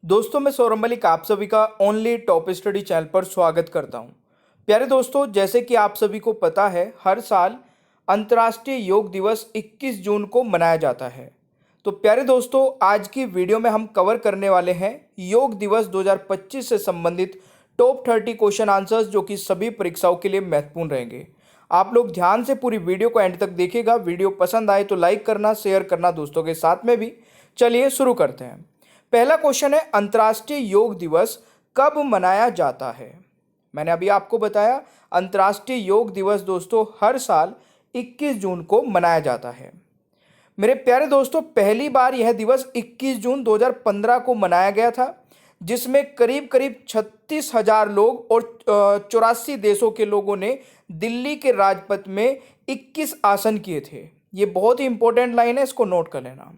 दोस्तों मैं सौरभ मलिक आप सभी का ओनली टॉप स्टडी चैनल पर स्वागत करता हूं। प्यारे दोस्तों, जैसे कि आप सभी को पता है, हर साल अंतर्राष्ट्रीय योग दिवस 21 जून को मनाया जाता है। तो प्यारे दोस्तों, आज की वीडियो में हम कवर करने वाले हैं योग दिवस 2025 से संबंधित टॉप 30 क्वेश्चन आंसर्स, जो कि सभी परीक्षाओं के लिए महत्वपूर्ण रहेंगे। आप लोग ध्यान से पूरी वीडियो को एंड तक देखिएगा। वीडियो पसंद आए तो लाइक करना, शेयर करना दोस्तों के साथ में भी। चलिए शुरू करते हैं। पहला क्वेश्चन है, अंतर्राष्ट्रीय योग दिवस कब मनाया जाता है? मैंने अभी आपको बताया, अंतर्राष्ट्रीय योग दिवस दोस्तों हर साल 21 जून को मनाया जाता है। मेरे प्यारे दोस्तों, पहली बार यह दिवस 21 जून 2015 को मनाया गया था, जिसमें करीब करीब 36,000 लोग और 84 देशों के लोगों ने दिल्ली के राजपथ में 21 आसन किए थे। ये बहुत ही इंपॉर्टेंट लाइन है, इसको नोट कर लेना।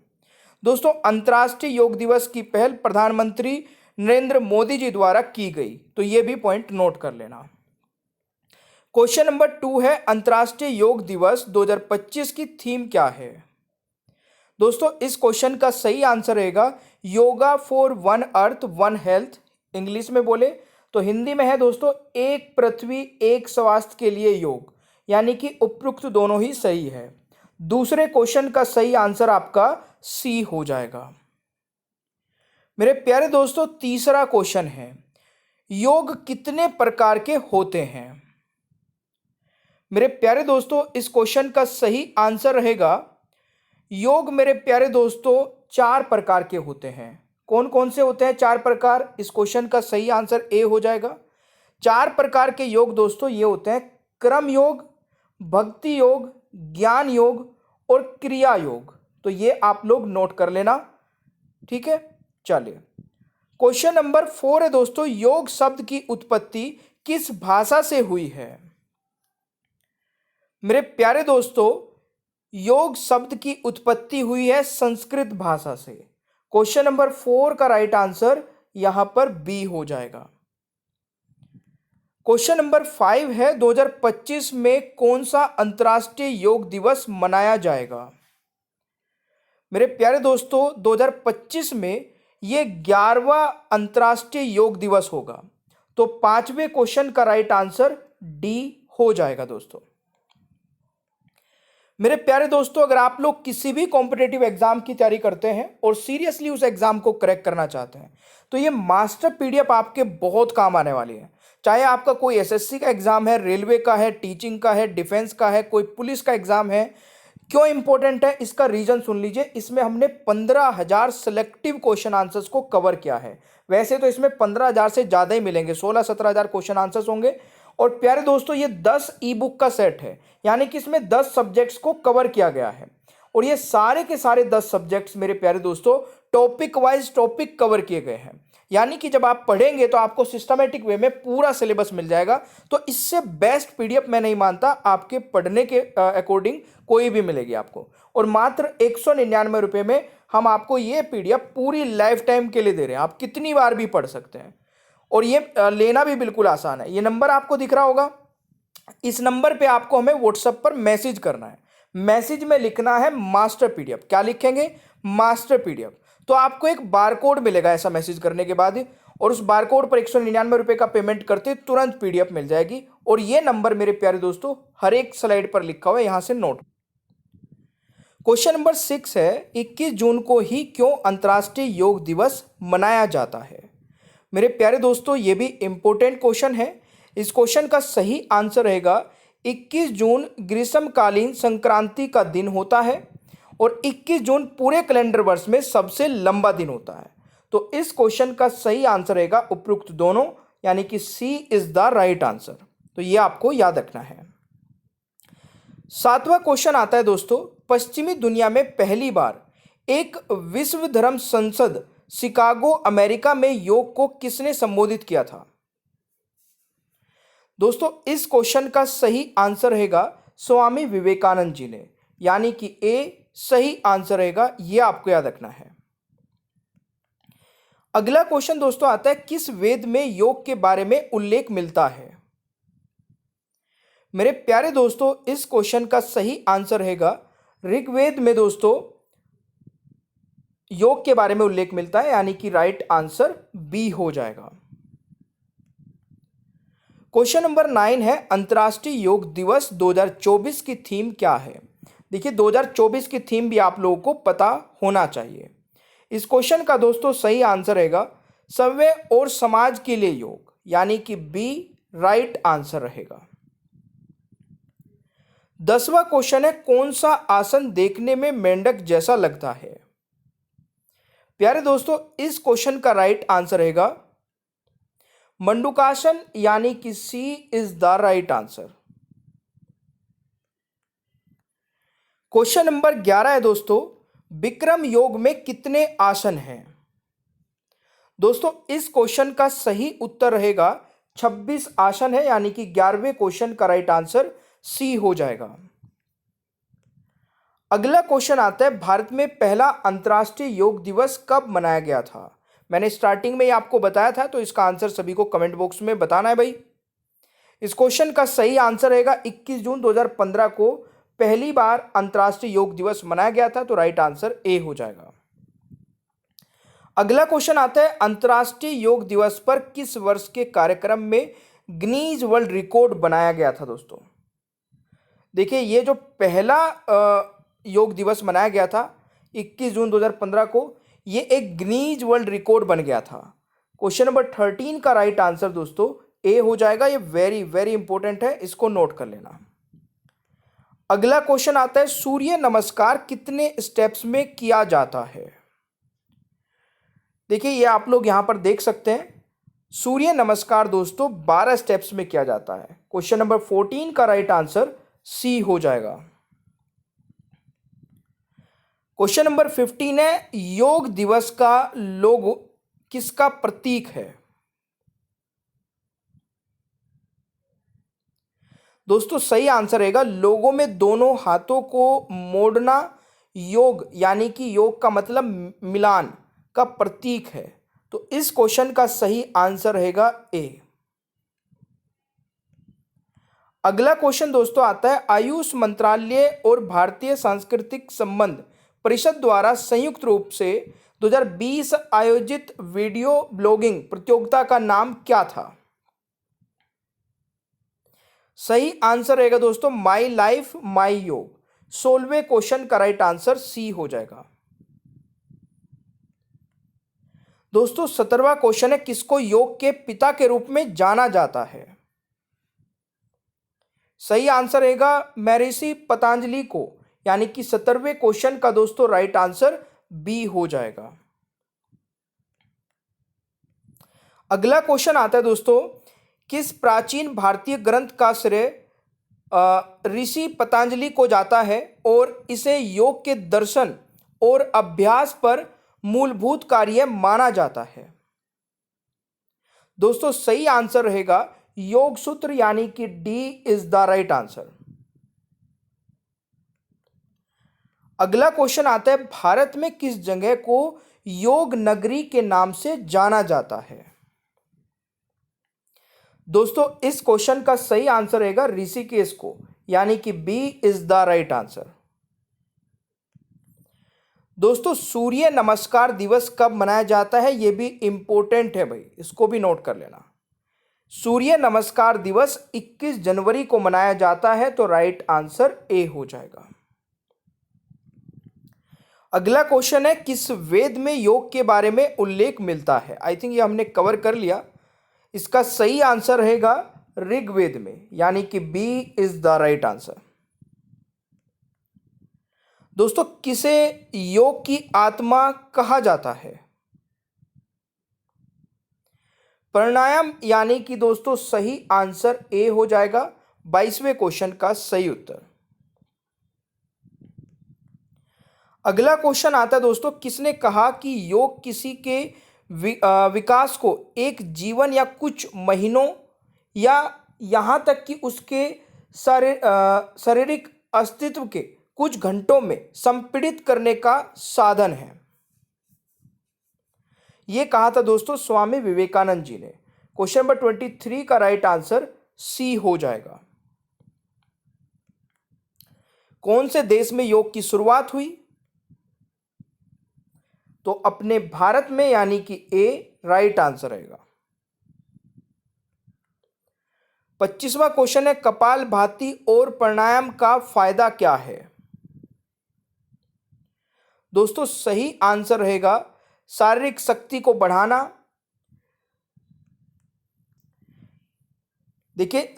दोस्तों, अंतर्राष्ट्रीय योग दिवस की पहल प्रधानमंत्री नरेंद्र मोदी जी द्वारा की गई, तो यह भी पॉइंट नोट कर लेना। क्वेश्चन नंबर 2 है, अंतर्राष्ट्रीय योग दिवस 2025 की थीम क्या है? दोस्तों, इस क्वेश्चन का सही आंसर रहेगा yoga for one earth one health. English में बोले तो हिंदी में है दोस्तों, एक पृथ्वी एक स्वास्थ्य के लिए योग, यानी कि उपयुक्त दोनों ही सही है। दूसरे क्वेश्चन का सही आंसर आपका सी हो जाएगा। मेरे प्यारे दोस्तों, तीसरा क्वेश्चन है, योग कितने प्रकार के होते हैं? मेरे प्यारे दोस्तों, इस क्वेश्चन का सही आंसर रहेगा योग मेरे प्यारे दोस्तों 4 प्रकार के होते हैं। कौन कौन से होते हैं 4 प्रकार? इस क्वेश्चन का सही आंसर ए हो जाएगा। 4 प्रकार के योग दोस्तों ये होते हैं, कर्म योग, भक्ति योग, ज्ञान योग और क्रिया योग। तो ये आप लोग नोट कर लेना, ठीक है। चलिए, क्वेश्चन नंबर 4 है दोस्तों, योग शब्द की उत्पत्ति किस भाषा से हुई है? मेरे प्यारे दोस्तों, योग शब्द की उत्पत्ति हुई है संस्कृत भाषा से। क्वेश्चन नंबर 4 का राइट आंसर यहां पर बी हो जाएगा। क्वेश्चन नंबर 5 है, 2025 में कौन सा अंतर्राष्ट्रीय योग दिवस मनाया जाएगा? मेरे प्यारे दोस्तों, 2025 में यह 11वां अंतर्राष्ट्रीय योग दिवस होगा। तो 5वें क्वेश्चन का राइट आंसर डी हो जाएगा दोस्तों। मेरे प्यारे दोस्तों, अगर आप लोग किसी भी कॉम्पिटेटिव एग्जाम की तैयारी करते हैं और सीरियसली उस एग्जाम को क्रैक करना चाहते हैं, तो ये मास्टर पीडीएफ आपके बहुत काम आने वाली है। चाहे आपका कोई एसएससी का एग्जाम है, रेलवे का है, टीचिंग का है, डिफेंस का है, कोई पुलिस का एग्जाम है। क्यों इंपॉर्टेंट है इसका रीजन सुन लीजिए। इसमें हमने 15,000 सिलेक्टिव क्वेश्चन आंसर्स को कवर किया है। वैसे तो इसमें 15,000 से ज्यादा ही मिलेंगे, 16-17,000 क्वेश्चन आंसर्स होंगे। और प्यारे दोस्तों, ये 10 ई बुक का सेट है, यानी कि इसमें 10 सब्जेक्ट्स को कवर किया गया है। और ये सारे के सारे 10 सब्जेक्ट्स मेरे प्यारे दोस्तों टॉपिक वाइज टॉपिक कवर किए गए हैं, यानी कि जब आप पढ़ेंगे तो आपको सिस्टमेटिक वे में पूरा सिलेबस मिल जाएगा। तो इससे बेस्ट पीडीएफ मैं नहीं मानता, आपके पढ़ने के अकॉर्डिंग कोई भी मिलेगी आपको। और मात्र 199 रुपये में हम आपको ये पीडीएफ पूरी लाइफ टाइम के लिए दे रहे हैं, आप कितनी बार भी पढ़ सकते हैं। और ये लेना भी बिल्कुल आसान है। ये नंबर आपको दिख रहा होगा, इस नंबर पे आपको हमें व्हाट्सएप पर मैसेज करना है। मैसेज में लिखना है मास्टर पीडीएफ। क्या लिखेंगे? Master PDF. तो आपको एक बारकोड मिलेगा ऐसा मैसेज करने के बाद, और उस बारकोड पर 199 रुपये का पेमेंट करते तुरंत पीडीएफ मिल जाएगी। और ये नंबर मेरे प्यारे दोस्तों हर एक स्लाइड पर लिखा हुआ है, यहां से नोट। क्वेश्चन नंबर 6 है, 21 जून को ही क्यों अंतर्राष्ट्रीय योग दिवस मनाया जाता है? मेरे प्यारे दोस्तों, ये भी इंपॉर्टेंट क्वेश्चन है। इस क्वेश्चन का सही आंसर रहेगा 21 जून ग्रीष्मकालीन संक्रांति का दिन होता है, और 21 जून पूरे कैलेंडर वर्ष में सबसे लंबा दिन होता है। तो इस क्वेश्चन का सही आंसर रहेगा उपयुक्त दोनों, यानी कि C is the right answer. तो ये आपको याद रखना है। 7वां क्वेश्चन आता है दोस्तों, पश्चिमी दुनिया में पहली बार एक विश्व धर्म संसद शिकागो अमेरिका में योग को किसने संबोधित किया था? दोस्तों, इस क्वेश्चन का सही आंसर रहेगा स्वामी विवेकानंद जी ने, यानी कि ए सही आंसर रहेगा। यह आपको याद रखना है। अगला क्वेश्चन दोस्तों आता है, किस वेद में योग के बारे में उल्लेख मिलता है? मेरे प्यारे दोस्तों, इस क्वेश्चन का सही आंसर रहेगा ऋग्वेद में दोस्तों योग के बारे में उल्लेख मिलता है, यानी कि राइट आंसर बी हो जाएगा। क्वेश्चन नंबर 9 है, अंतर्राष्ट्रीय योग दिवस 2024 की थीम क्या है? देखिए 2024 की थीम भी आप लोगों को पता होना चाहिए। इस क्वेश्चन का दोस्तों सही आंसर रहेगा सभ्य और समाज के लिए योग, यानी कि बी राइट आंसर रहेगा। 10वां क्वेश्चन है, कौन सा आसन देखने में मेंढक जैसा लगता है? प्यारे दोस्तों, इस क्वेश्चन का राइट आंसर रहेगा मंडूकासन, यानी कि C is the right answer. Question number 11 है दोस्तों, विक्रम योग में कितने आसन हैं? दोस्तों इस क्वेश्चन का सही उत्तर रहेगा 26 आसन है, यानी कि 11वें क्वेश्चन का राइट आंसर सी हो जाएगा। अगला क्वेश्चन आता है, भारत में पहला अंतर्राष्ट्रीय योग दिवस कब मनाया गया था? मैंने स्टार्टिंग में ही आपको बताया था, तो इसका आंसर सभी को कमेंट बॉक्स में बताना है भाई। इस क्वेश्चन का सही आंसर रहेगा 21 जून 2015 को पहली बार अंतर्राष्ट्रीय योग दिवस मनाया गया था, तो राइट आंसर ए हो जाएगा। अगला क्वेश्चन आता है, अंतर्राष्ट्रीय योग दिवस पर किस वर्ष के कार्यक्रम में गिनीज वर्ल्ड रिकॉर्ड बनाया गया था? दोस्तों देखिए, ये जो पहला योग दिवस मनाया गया था 21 जून 2015 को, ये एक गिनीज वर्ल्ड रिकॉर्ड बन गया था। क्वेश्चन नंबर 13 का राइट आंसर दोस्तों ए हो जाएगा। ये वेरी वेरी इंपॉर्टेंट है, इसको नोट कर लेना। अगला क्वेश्चन आता है, सूर्य नमस्कार कितने स्टेप्स में किया जाता है? देखिए ये आप लोग यहां पर देख सकते हैं, सूर्य नमस्कार दोस्तों 12 स्टेप्स में किया जाता है। क्वेश्चन नंबर 14 का राइट आंसर सी हो जाएगा। क्वेश्चन नंबर 15 है, योग दिवस का लोगो किसका प्रतीक है? दोस्तों सही आंसर रहेगा लोगों में दोनों हाथों को मोड़ना योग, यानी कि योग का मतलब मिलान का प्रतीक है। तो इस क्वेश्चन का सही आंसर रहेगा ए। अगला क्वेश्चन दोस्तों आता है, आयुष मंत्रालय और भारतीय सांस्कृतिक संबंध परिषद द्वारा संयुक्त रूप से 2020 आयोजित वीडियो ब्लॉगिंग प्रतियोगिता का नाम क्या था? सही आंसर रहेगा दोस्तों माई लाइफ माई योग। 16वें क्वेश्चन का राइट आंसर सी हो जाएगा। दोस्तों 17वां क्वेश्चन है, किसको योग के पिता के रूप में जाना जाता है? सही आंसर रहेगा महर्षि पतंजलि को, यानी कि 17वें क्वेश्चन का दोस्तों राइट आंसर बी हो जाएगा। अगला क्वेश्चन आता है दोस्तों, किस प्राचीन भारतीय ग्रंथ का श्रेय ऋषि पतंजलि को जाता है और इसे योग के दर्शन और अभ्यास पर मूलभूत कार्य माना जाता है? दोस्तों सही आंसर रहेगा योग सूत्र, यानी कि D is the right answer. अगला क्वेश्चन आता है, भारत में किस जगह को योग नगरी के नाम से जाना जाता है? दोस्तों इस क्वेश्चन का सही आंसर रहेगा ऋषिकेश को, यानी कि B is the right answer. दोस्तों सूर्य नमस्कार दिवस कब मनाया जाता है? यह भी इंपॉर्टेंट है भाई, इसको भी नोट कर लेना। सूर्य नमस्कार दिवस 21 जनवरी को मनाया जाता है, तो राइट आंसर ए हो जाएगा। अगला क्वेश्चन है, किस वेद में योग के बारे में उल्लेख मिलता है? आई थिंक ये हमने कवर कर लिया। इसका सही आंसर रहेगा ऋग्वेद में, यानी कि B is the right answer. दोस्तों किसे योग की आत्मा कहा जाता है? प्राणायाम, यानी कि दोस्तों सही आंसर ए हो जाएगा। 22वें क्वेश्चन का सही उत्तर। अगला क्वेश्चन आता है दोस्तों, किसने कहा कि योग किसी के विकास को एक जीवन या कुछ महीनों या यहां तक कि उसके शारीरिक अस्तित्व के कुछ घंटों में संपीड़ित करने का साधन है? यह कहा था दोस्तों स्वामी विवेकानंद जी ने। क्वेश्चन नंबर 23 का राइट आंसर सी हो जाएगा। कौन से देश में योग की शुरुआत हुई? तो अपने भारत में, यानी कि ए राइट आंसर रहेगा। 25वां क्वेश्चन है, कपालभाति और प्राणायाम का फायदा क्या है? दोस्तों सही आंसर रहेगा शारीरिक शक्ति को बढ़ाना। देखिए,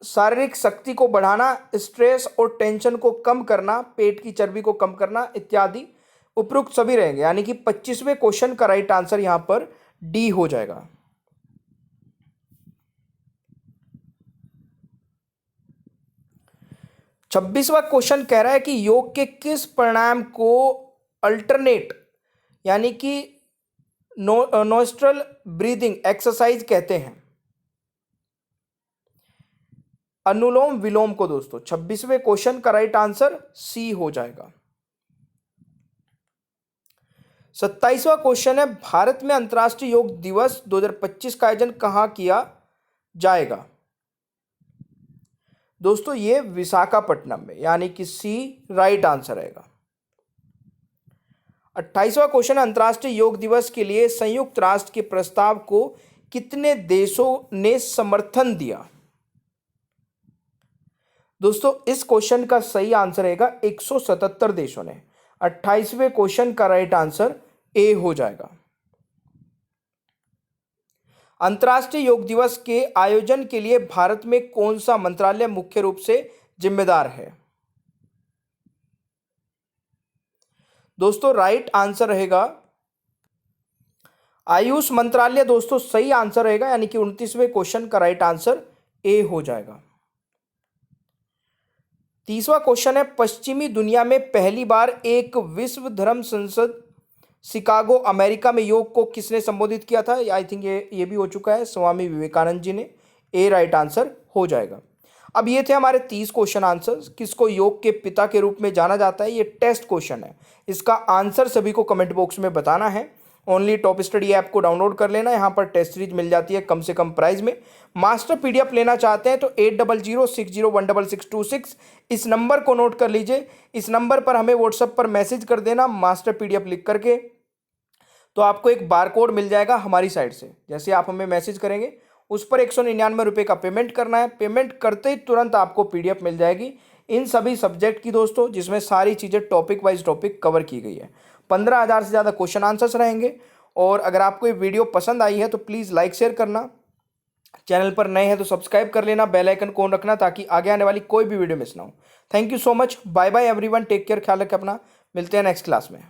शारीरिक शक्ति को बढ़ाना, स्ट्रेस और टेंशन को कम करना, पेट की चर्बी को कम करना इत्यादि उपरोक्त सभी रहेंगे, यानी कि 25वें क्वेश्चन का राइट आंसर यहां पर डी हो जाएगा। 26वां क्वेश्चन कह रहा है कि योग के किस प्राणायाम को अल्टरनेट यानी कि नोस्ट्रल ब्रीदिंग एक्सरसाइज कहते हैं? अनुलोम विलोम को। दोस्तों 26वें क्वेश्चन का राइट आंसर सी हो जाएगा। 27वां क्वेश्चन है, भारत में अंतर्राष्ट्रीय योग दिवस 2025 का आयोजन कहां किया जाएगा? दोस्तों ये विशाखापट्टनम में, यानी कि सी राइट आंसर रहेगा। 28वां क्वेश्चन, अंतर्राष्ट्रीय योग दिवस के लिए संयुक्त राष्ट्र के प्रस्ताव को कितने देशों ने समर्थन दिया? दोस्तों इस क्वेश्चन का सही आंसर रहेगा 177 देशों ने। 28वें क्वेश्चन का राइट आंसर ए हो जाएगा। अंतर्राष्ट्रीय योग दिवस के आयोजन के लिए भारत में कौन सा मंत्रालय मुख्य रूप से जिम्मेदार है? दोस्तों राइट आंसर रहेगा आयुष मंत्रालय। दोस्तों सही आंसर रहेगा, यानी कि 29वें क्वेश्चन का राइट आंसर ए हो जाएगा। 30वां क्वेश्चन है, पश्चिमी दुनिया में पहली बार एक विश्व धर्म संसद शिकागो अमेरिका में योग को किसने संबोधित किया था? आई थिंक ये भी हो चुका है, स्वामी विवेकानंद जी ने। ए राइट आंसर हो जाएगा। अब ये थे हमारे 30 क्वेश्चन आंसर्स। किसको योग के पिता के रूप में जाना जाता है? ये टेस्ट क्वेश्चन है, इसका आंसर सभी को कमेंट बॉक्स में बताना है। ओनली टॉप स्टडी ऐप को डाउनलोड कर लेना, यहाँ पर टेस्ट सीरीज मिल जाती है कम से कम प्राइस में। मास्टर पीडीएफ लेना चाहते हैं तो 8006016626 इस नंबर को नोट कर लीजिए। इस नंबर पर हमें व्हाट्सएप पर मैसेज कर देना मास्टर पीडीएफ लिख करके, तो आपको एक बारकोड मिल जाएगा हमारी साइड से। जैसे आप हमें मैसेज करेंगे उस पर 199 रुपये का पेमेंट करना है। पेमेंट करते ही तुरंत आपको पीडीएफ मिल जाएगी इन सभी सब्जेक्ट की दोस्तों, जिसमें सारी चीज़ें टॉपिक वाइज टॉपिक कवर की गई है। 15,000 से ज़्यादा क्वेश्चन आंसर्स रहेंगे। और अगर आपको ये वीडियो पसंद आई है तो प्लीज़ लाइक शेयर करना, चैनल पर नए हैं तो सब्सक्राइब कर लेना, बेल आइकन को ऑन रखना ताकि आगे आने वाली कोई भी वीडियो मिस ना हो। Thank you so much, bye bye everyone, take care, ख्याल रखें अपना, मिलते हैं नेक्स्ट क्लास में।